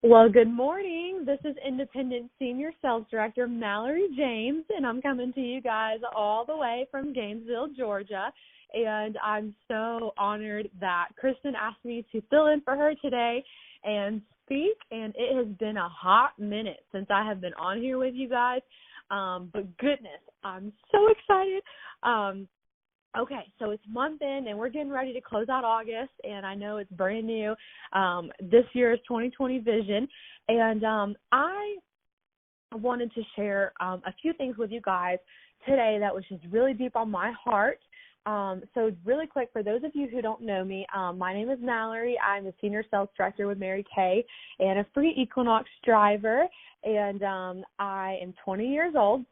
Well, good morning. This is Independent Senior Sales Director Mallory James, and I'm coming to you guys all the way from Gainesville, Georgia. And I'm so honored that Kristen asked me to fill in for her today and speak. And it has been a hot minute since I have been on here with you guys. But goodness, I'm so excited. Okay, so it's month end, and we're getting ready to close out August, and I know it's brand new. This year's 2020 vision, and I wanted to share a few things with you guys today that was just really deep on my heart. So really quick, for those of you who don't know me, my name is Mallory. I'm the Senior Sales Director with Mary Kay and a free Equinox driver, and I am 20 years old.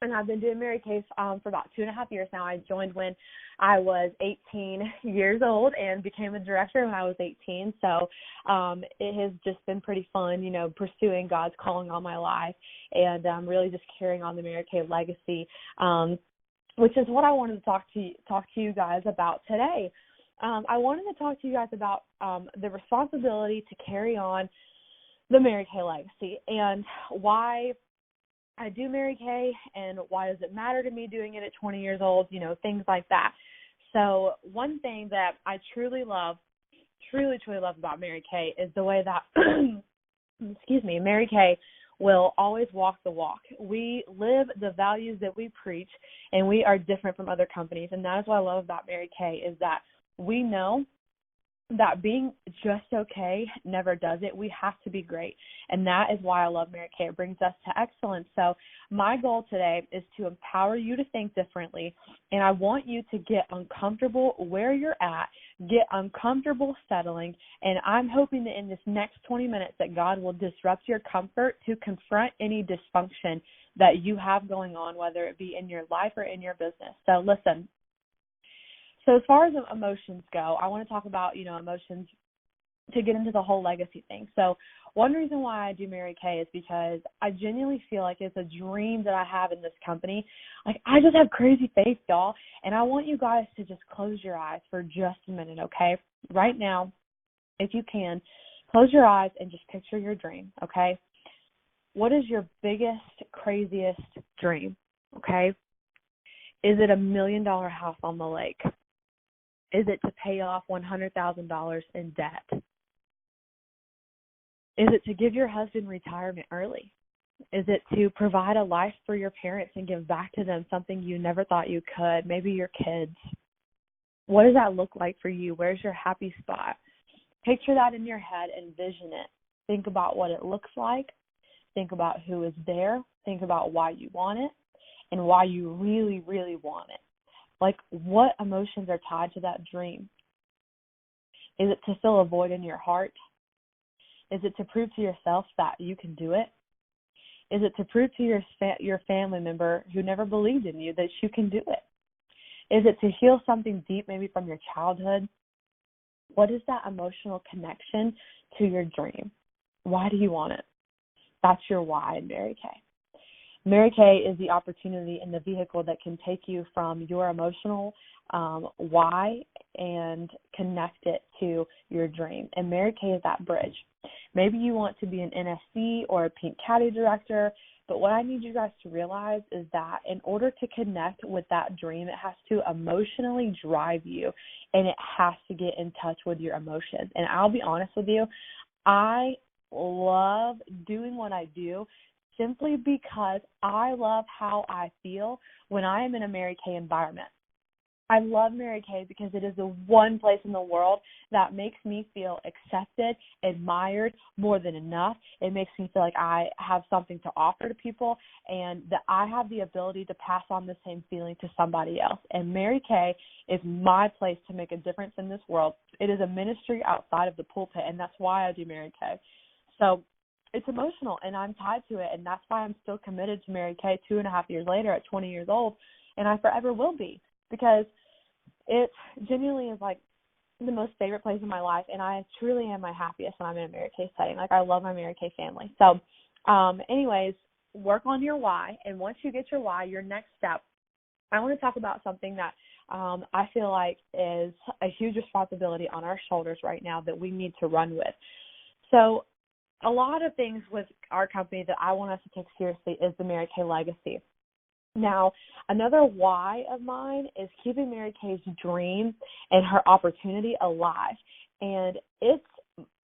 And I've been doing Mary Kay for about 2.5 years now. I joined when I was 18 years old and became a director when I was 18. So it has just been pretty fun, pursuing God's calling on my life and really just carrying on the Mary Kay legacy, which is what I wanted to talk to you guys about today. I wanted to talk to you guys about the responsibility to carry on the Mary Kay legacy and why I do Mary Kay and why does it matter to me doing it at 20 years old, things like that. So one thing that I truly love about Mary Kay is the way that, Mary Kay will always walk the walk. We live the values that we preach, and we are different from other companies. And that is what I love about Mary Kay is that we know that being just okay never does it. We have to be great. And that is why I love Mary Kay. It brings us to excellence. So my goal today is to empower you to think differently. And I want you to get uncomfortable where you're at, get uncomfortable settling. And I'm hoping that in this next 20 minutes that God will disrupt your comfort to confront any dysfunction that you have going on, whether it be in your life or in your business. So listen. So as far as emotions go, I want to talk about, emotions to get into the whole legacy thing. So one reason why I do Mary Kay is because I genuinely feel like it's a dream that I have in this company. Like, I just have crazy faith, y'all. And I want you guys to just close your eyes for just a minute, okay? Right now, if you can, close your eyes and just picture your dream, okay? What is your biggest, craziest dream, okay? Is it $1 million house on the lake? Is it to pay off $100,000 in debt? Is it to give your husband retirement early? Is it to provide a life for your parents and give back to them, something you never thought you could, maybe your kids? What does that look like for you? Where's your happy spot? Picture that in your head and vision it. Think about what it looks like. Think about who is there. Think about why you want it and why you really, really want it. Like, what emotions are tied to that dream? Is it to fill a void in your heart? Is it to prove to yourself that you can do it? Is it to prove to your family member who never believed in you that you can do it? Is it to heal something deep, maybe from your childhood? What is that emotional connection to your dream? Why do you want it? That's your why in Mary Kay. Mary Kay is the opportunity and the vehicle that can take you from your emotional why and connect it to your dream. And Mary Kay is that bridge. Maybe you want to be an NSC or a Pink Caddy director, but what I need you guys to realize is that in order to connect with that dream, it has to emotionally drive you, and it has to get in touch with your emotions. And I'll be honest with you, I love doing what I do simply because I love how I feel when I am in a Mary Kay environment. I love Mary Kay because it is the one place in the world that makes me feel accepted, admired, more than enough. It makes me feel like I have something to offer to people and that I have the ability to pass on the same feeling to somebody else. And Mary Kay is my place to make a difference in this world. It is a ministry outside of the pulpit, and that's why I do Mary Kay. So it's emotional, and I'm tied to it, and that's why I'm still committed to Mary Kay 2.5 years later at 20 years old, and I forever will be, because it genuinely is like the most favorite place in my life, and I truly am my happiest when I'm in a Mary Kay setting. Like, I love my Mary Kay family. So anyways, work on your why, and once you get your why, your next step, I want to talk about something that I feel like is a huge responsibility on our shoulders right now that we need to run with. So a lot of things with our company that I want us to take seriously is the Mary Kay legacy. Now, another why of mine is keeping Mary Kay's dream and her opportunity alive. And it's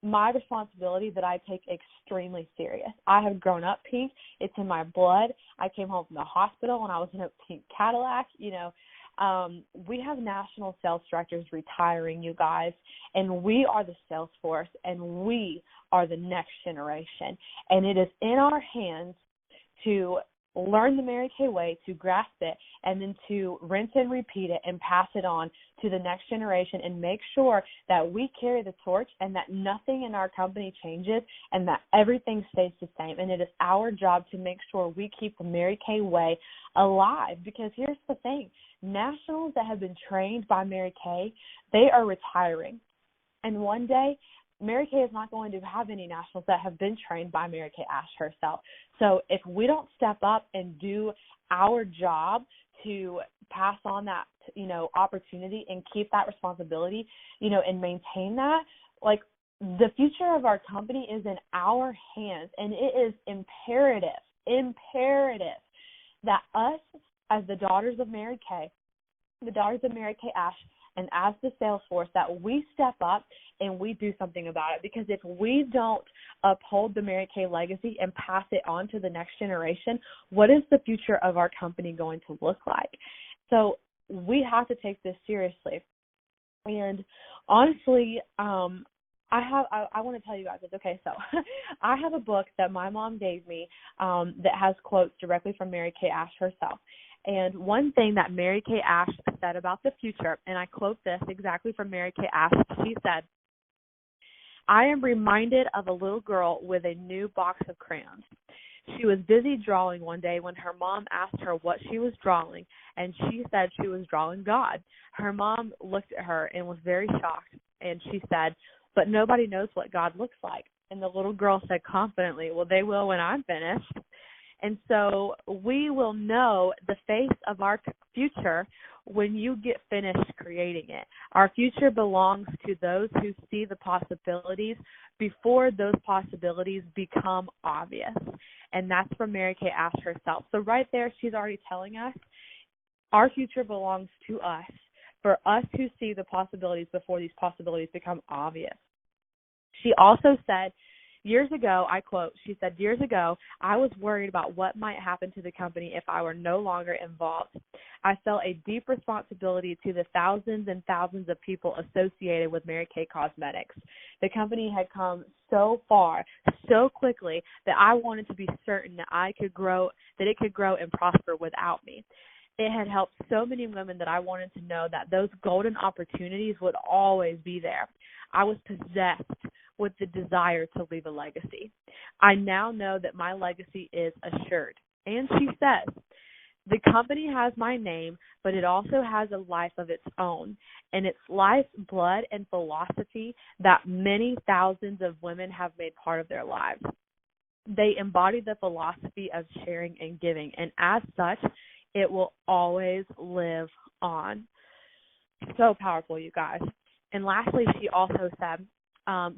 my responsibility that I take extremely serious. I have grown up pink. It's in my blood. I came home from the hospital when I was in a pink Cadillac. We have national sales directors retiring, you guys, and we are the sales force, and we are the next generation. And it is in our hands to learn the Mary Kay way, to grasp it, and then to rinse and repeat it and pass it on to the next generation and make sure that we carry the torch and that nothing in our company changes and that everything stays the same. And it is our job to make sure we keep the Mary Kay way alive, because here's the thing. Nationals that have been trained by Mary Kay, they are retiring. And one day, Mary Kay is not going to have any nationals that have been trained by Mary Kay Ash herself. So if we don't step up and do our job to pass on that, opportunity and keep that responsibility, and maintain that, like, the future of our company is in our hands, and it is imperative that us as the daughters of Mary Kay, the daughters of Mary Kay Ash, and as the sales force, that we step up and we do something about it. Because if we don't uphold the Mary Kay legacy and pass it on to the next generation, what is the future of our company going to look like? So we have to take this seriously. And honestly, I want to tell you guys this. Okay, so I have a book that my mom gave me that has quotes directly from Mary Kay Ash herself. And one thing that Mary Kay Ash said about the future, and I quote this exactly from Mary Kay Ash, she said, "I am reminded of a little girl with a new box of crayons. She was busy drawing one day when her mom asked her what she was drawing, and she said she was drawing God. Her mom looked at her and was very shocked, and she said, 'But nobody knows what God looks like.' And the little girl said confidently, 'Well, they will when I'm finished.'" And so we will know the face of our future when you get finished creating it. Our future belongs to those who see the possibilities before those possibilities become obvious. And that's from Mary Kay Ash herself. So right there, she's already telling us our future belongs to us, for us who see the possibilities before these possibilities become obvious. She also said, years ago, I quote, she said, "Years ago, I was worried about what might happen to the company if I were no longer involved. I felt a deep responsibility to the thousands and thousands of people associated with Mary Kay Cosmetics. The company had come so far, so quickly, that I wanted to be certain that it could grow and prosper without me. It had helped so many women that I wanted to know that those golden opportunities would always be there. I was possessed with the desire to leave a legacy. I now know that my legacy is assured." And she says, "The company has my name, but it also has a life of its own, and its life, blood, and philosophy that many thousands of women have made part of their lives. They embody the philosophy of sharing and giving, and as such, it will always live on." So powerful, you guys. And lastly, she also said,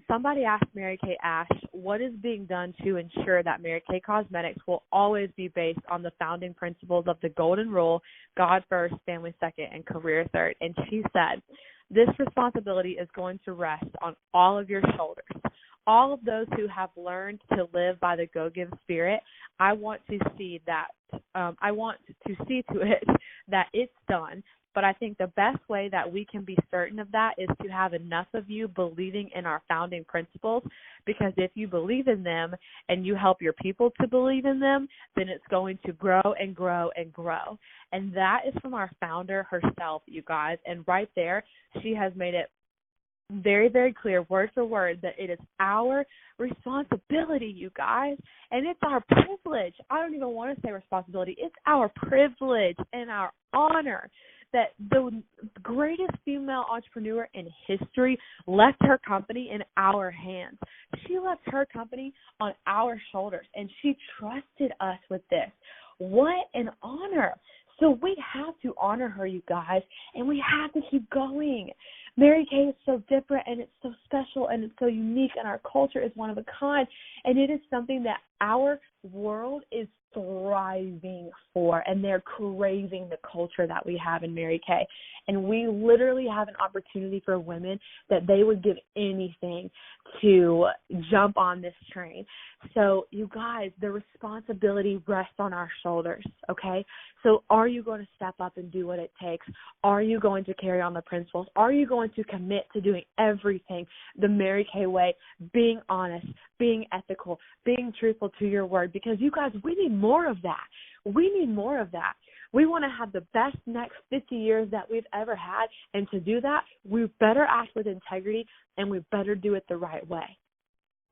somebody asked Mary Kay Ash, what is being done to ensure that Mary Kay Cosmetics will always be based on the founding principles of the Golden Rule, God first, family second, and career third? And she said, "This responsibility is going to rest on all of your shoulders. All of those who have learned to live by the go-give spirit, I want to see to it that it's done. But I think the best way that we can be certain of that is to have enough of you believing in our founding principles, because if you believe in them and you help your people to believe in them, then it's going to grow and grow and grow." And that is from our founder herself, you guys. And right there, she has made it very, very clear, word for word, that it is our responsibility, you guys, and it's our privilege. I don't even want to say responsibility. It's our privilege and our honor that the greatest female entrepreneur in history left her company in our hands. She left her company on our shoulders, and she trusted us with this. What an honor. So we have to honor her, you guys, and we have to keep going. Mary Kay is so different, and it's so special, and it's so unique, and our culture is one of a kind, and it is something that our world is thriving for, and they're craving the culture that we have in Mary Kay. And we literally have an opportunity for women that they would give anything to jump on this train. So, you guys, the responsibility rests on our shoulders, okay? So are you going to step up and do what it takes? Are you going to carry on the principles? Are you going to commit to doing everything the Mary Kay way, being honest, being ethical, being truthful to your word? Because, you guys, we need more of that. We need more of that. We want to have the best next 50 years that we've ever had, and to do that, we better act with integrity, and we better do it the right way.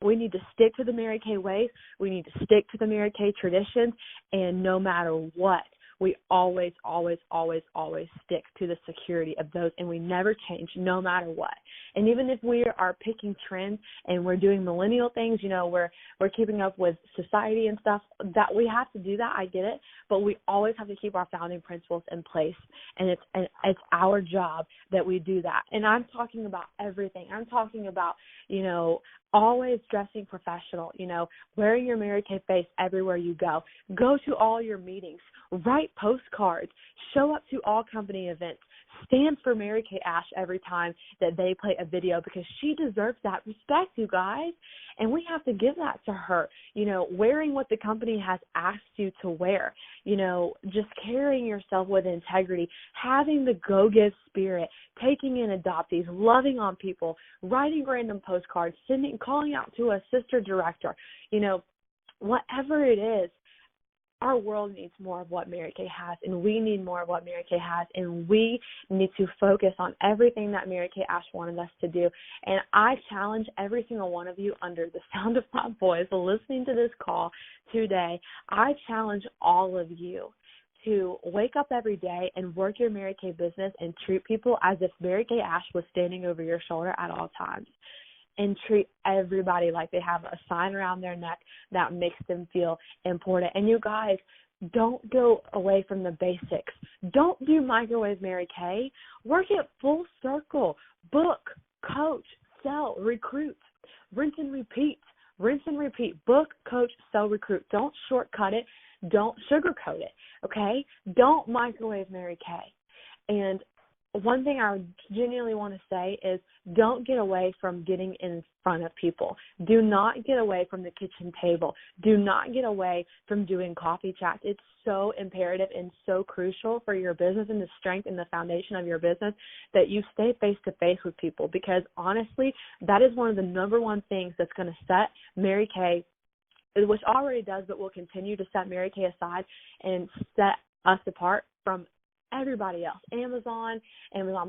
We need to stick to the Mary Kay ways. We need to stick to the Mary Kay traditions, and no matter what, we always, always, always, always stick to the security of those, and we never change no matter what. And even if we are picking trends and we're doing millennial things, you know, we're keeping up with society and stuff, that we have to do that, I get it, but we always have to keep our founding principles in place, and it's our job that we do that. And I'm talking about everything. I'm talking about, you know, always dressing professional, you know, wearing your Mary Kay face everywhere you go. Go to all your meetings, write postcards, show up to all company events, stand for Mary Kay Ash every time that they play a video, because she deserves that respect, you guys. And we have to give that to her, you know, wearing what the company has asked you to wear, you know, just carrying yourself with integrity, having the go-give spirit, taking in adoptees, loving on people, writing random postcards, calling out to a sister director, you know, whatever it is. Our world needs more of what Mary Kay has, and we need more of what Mary Kay has, and we need to focus on everything that Mary Kay Ash wanted us to do. And I challenge every single one of you under the sound of my voice listening to this call today. I challenge all of you to wake up every day and work your Mary Kay business and treat people as if Mary Kay Ash was standing over your shoulder at all times. And treat everybody like they have a sign around their neck that makes them feel important. And you guys, don't go away from the basics. Don't do microwave Mary Kay. Work it full circle. Book, coach, sell, recruit. Rinse and repeat. Rinse and repeat. Book, coach, sell, recruit. Don't shortcut it. Don't sugarcoat it, okay? Don't microwave Mary Kay. And one thing I genuinely want to say is don't get away from getting in front of people. Do not get away from the kitchen table. Do not get away from doing coffee chats. It's so imperative and so crucial for your business and the strength and the foundation of your business that you stay face-to-face with people, because honestly, that is one of the number one things that's going to set Mary Kay, which already does, but will continue to set Mary Kay aside and set us apart from everybody else, Amazon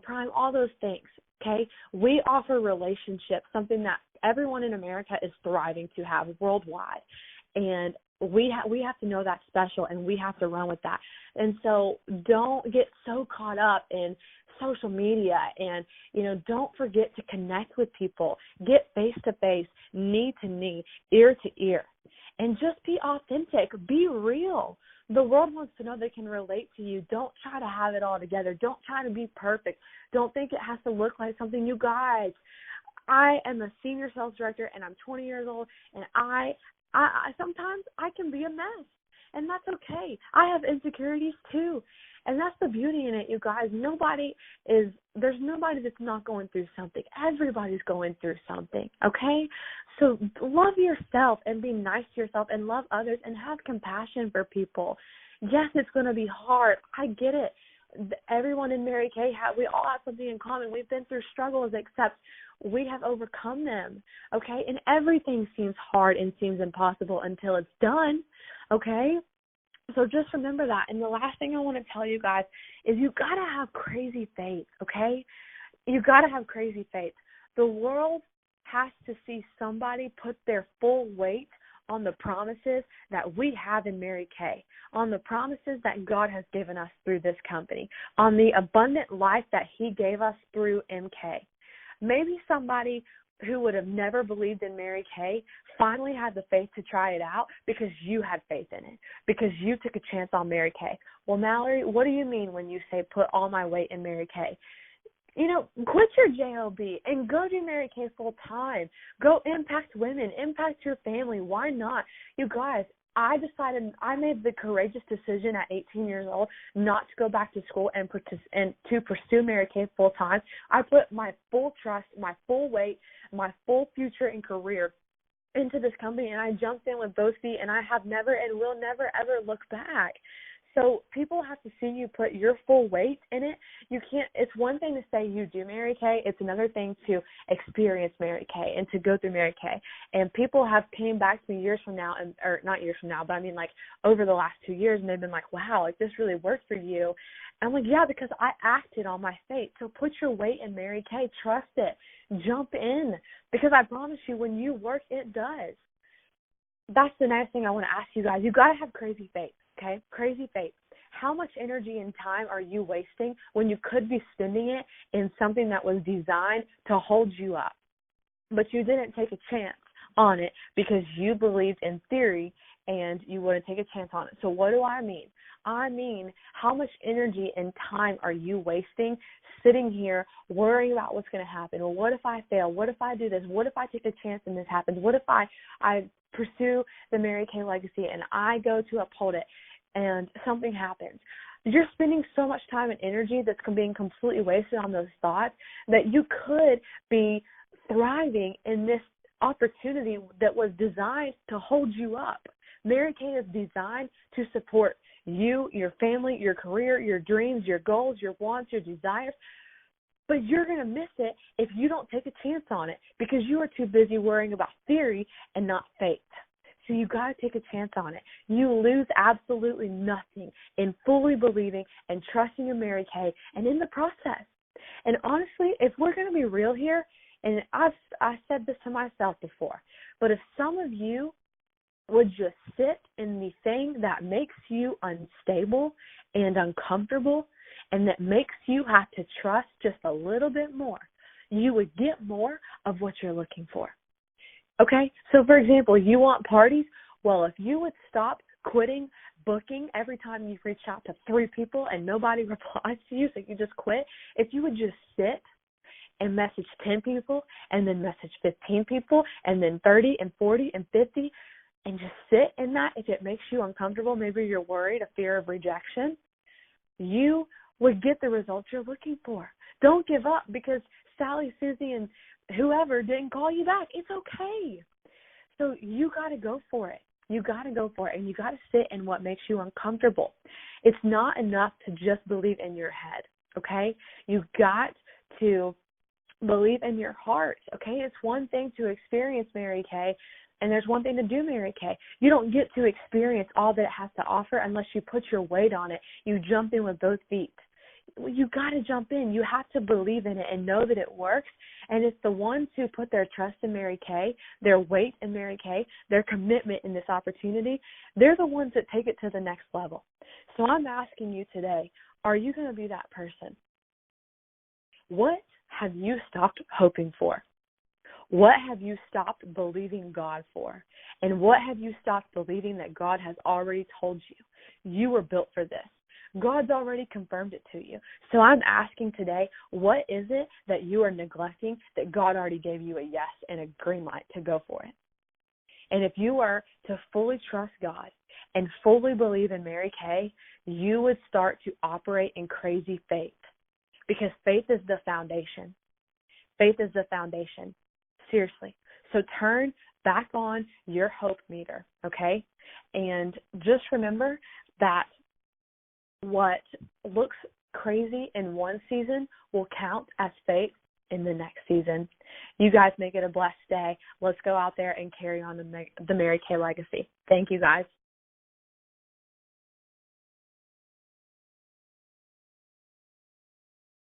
Prime, all those things, okay? We offer relationships, something that everyone in America is thriving to have worldwide, and we have to know that's special, and we have to run with that. And so don't get so caught up in social media, and, you know, don't forget to connect with people. Get face-to-face, knee-to-knee, ear-to-ear, and just be authentic. Be real. The world wants to know they can relate to you. Don't try to have it all together. Don't try to be perfect. Don't think it has to look like something. You guys, I am a senior sales director, and I'm 20 years old, and I sometimes I can be a mess, and that's okay. I have insecurities too, and that's the beauty in it, you guys. There's nobody that's not going through something. Everybody's going through something, okay? So love yourself and be nice to yourself and love others and have compassion for people. Yes, it's going to be hard. I get it. Everyone in Mary Kay, we all have something in common. We've been through struggles, except we have overcome them, okay? And everything seems hard and seems impossible until it's done, okay? So just remember that. And the last thing I want to tell you guys is you got to have crazy faith, okay? You got to have crazy faith. The world has to see somebody put their full weight on the promises that we have in Mary Kay, on the promises that God has given us through this company, on the abundant life that He gave us through MK. Maybe somebody who would have never believed in Mary Kay finally had the faith to try it out because you had faith in it, because you took a chance on Mary Kay. Well, Mallory, what do you mean when you say put all my weight in Mary Kay? Quit your JOB and go do Mary Kay full time. Go impact women, impact your family. Why not? You guys, I made the courageous decision at 18 years old not to go back to school and to pursue Mary Kay full time. I put my full trust, my full weight, my full future and career into this company, and I jumped in with both feet, and I have never and will never, ever look back. So people have to see you put your full weight in it. You can't. It's one thing to say you do Mary Kay. It's another thing to experience Mary Kay and to go through Mary Kay. And people have came back to me years from now, or not years from now, but I mean like over the last 2 years, and they've been like, wow, like this really worked for you. And I'm like, yeah, because I acted on my faith. So put your weight in Mary Kay. Trust it. Jump in, because I promise you, when you work, it does. That's the next thing I want to ask you guys. You got to have crazy faith. Okay, crazy faith. How much energy and time are you wasting when you could be spending it in something that was designed to hold you up? But you didn't take a chance on it because you believed in theory and you wouldn't take a chance on it. So what do I mean? I mean, how much energy and time are you wasting sitting here worrying about what's going to happen? Well, what if I fail? What if I do this? What if I take a chance and this happens? What if I pursue the Mary Kay legacy and I go to uphold it and something happens? You're spending so much time and energy that's being completely wasted on those thoughts that you could be thriving in this opportunity that was designed to hold you up. Mary Kay is designed to support you, your family, your career, your dreams, your goals, your wants, your desires. But you're going to miss it if you don't take a chance on it because you are too busy worrying about theory and not faith. So you got to take a chance on it. You lose absolutely nothing in fully believing and trusting in Mary Kay and in the process. And honestly, if we're going to be real here, and I said this to myself before, but if some of you would just sit in the thing that makes you unstable and uncomfortable and that makes you have to trust just a little bit more, you would get more of what you're looking for. Okay? So, for example, you want parties? Well, if you would stop quitting booking every time you've reached out to 3 people and nobody replies to you, so you just quit, if you would just sit and message 10 people and then message 15 people and then 30 and 40 and 50 and just sit in that, if it makes you uncomfortable, maybe you're worried, a fear of rejection, you would get the results you're looking for. Don't give up because Sally, Susie, and whoever didn't call you back. It's okay. So you got to go for it. You got to go for it, and you got to sit in what makes you uncomfortable. It's not enough to just believe in your head, okay? You got to believe in your heart, okay? It's one thing to experience Mary Kay, and there's one thing to do Mary Kay. You don't get to experience all that it has to offer unless you put your weight on it. You jump in with both feet. You got to jump in. You have to believe in it and know that it works. And it's the ones who put their trust in Mary Kay, their weight in Mary Kay, their commitment in this opportunity, they're the ones that take it to the next level. So I'm asking you today, are you going to be that person? What have you stopped hoping for? What have you stopped believing God for? And what have you stopped believing that God has already told you? You were built for this. God's already confirmed it to you. So I'm asking today, what is it that you are neglecting that God already gave you a yes and a green light to go for it? And if you were to fully trust God and fully believe in Mary Kay, you would start to operate in crazy faith, because faith is the foundation. Faith is the foundation. Seriously. So turn back on your hope meter, okay? And just remember that what looks crazy in one season will count as faith in the next season. You guys make it a blessed day. Let's go out there and carry on the Mary Kay legacy. Thank you, guys.